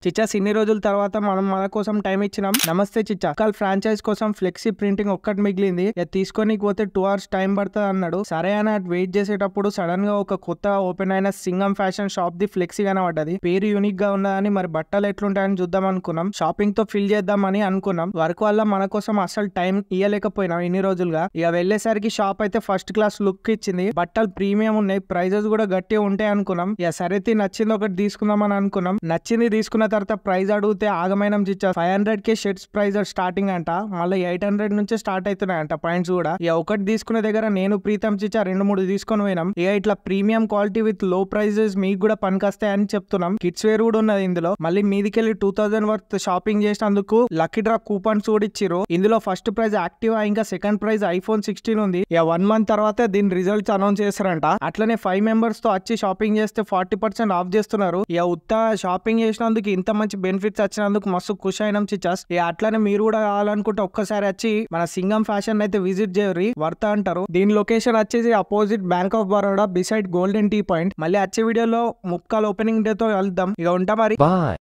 చిచ్చాస్ ఇన్ని రోజుల తర్వాత మనం మన కోసం టైం ఇచ్చినాం. నమస్తే చిచ్చా. కల్ ఫ్రాంచైజ్ కోసం ఫ్లెక్సీ ప్రింటింగ్ ఒక్కటి మిగిలింది, తీసుకొని పోతే 2 hours టైం పడుతుంది అన్నాడు. సరే అని అటు వెయిట్ చేసేటప్పుడు సడన్ గా ఒక కొత్త ఓపెన్ అయిన సింగం ఫ్యాషన్ షాప్ ది ఫ్లెక్సీ కనబడ్డది. పేరు యూనిక్ గా ఉన్నదని, మరి బట్టలు ఎట్లుంటాయని చూద్దాం అనుకున్నాం. షాపింగ్ తో ఫిల్ చేద్దామని అనుకున్నాం. వర్క్ వల్ల మన కోసం అసలు టైం ఇయ్యలేకపోయినాం ఇన్ని రోజులుగా. ఇక వెళ్లేసరికి షాప్ అయితే ఫస్ట్ క్లాస్ లుక్ ఇచ్చింది. బట్టలు ప్రీమియం ఉన్నాయి, ప్రైజెస్ కూడా గట్టిగా ఉంటాయి అనుకున్నాం. ఇక సరే నచ్చింది ఒకటి తీసుకుందాం అని అనుకున్నాం. నచ్చింది తీసుకున్న తర్వాత ప్రైజ్ అడిగితే ఆగమైనం చిచ్చా. 500K షర్ట్స్ ప్రైజ్ స్టార్టింగ్ అంట, మళ్ళీ 800 నుంచే స్టార్ట్ అవుతున్నాయంట పాయింట్స్ కూడా. ఇక ఒకటి తీసుకునే దగ్గర నేను ప్రీతం చిచ్చా 2-3 తీసుకొని పోయినాం. ఇక ఇట్లా premium quality with low prices మీకు కూడా పనికొస్తాయని చెప్తున్నాం. కిడ్స్ వేర్ కూడా ఉన్నది ఇందులో. మళ్ళీ మీదికెళ్ళి 2000 వర్త్ షాపింగ్ చేసినందుకు లక్కీ డ్రా కూపన్స్ కూడా ఇచ్చిర్రు. ఇందులో ఫస్ట్ ప్రైజ్ యాక్టివా, ఇంకా సెకండ్ ప్రైజ్ iPhone 16 ఉంది. ఇక 1 month తర్వాత దీని రిజల్ట్స్ అనౌన్స్ చేస్తారంట. అట్లనే 5 members తో వచ్చి షాపింగ్ చేస్తే 40% ఆఫ్ చేస్తున్నారు. ఇక ఉత్త షాపింగ్ చేసినందుకు ఇంత మంచి బెనిఫిట్స్ వచ్చినందుకు మస్తు ఖుషి అయినాం చిచ్చాస్. ఇక అట్లనే మీరు కూడా కావాలనుకుంటే ఒక్కసారి వచ్చి మన సింగం ఫ్యాషన్ అయితే విజిట్ చేయరు, వర్త అంటారు. దీని లొకేషన్ వచ్చేసి opposite Bank of Baroda beside golden tea point. మళ్ళీ వచ్చే వీడియోలో ముక్కాల్ ఓపెనింగ్ డే తో కలుద్దాం. ఇక ఉంటా మరి.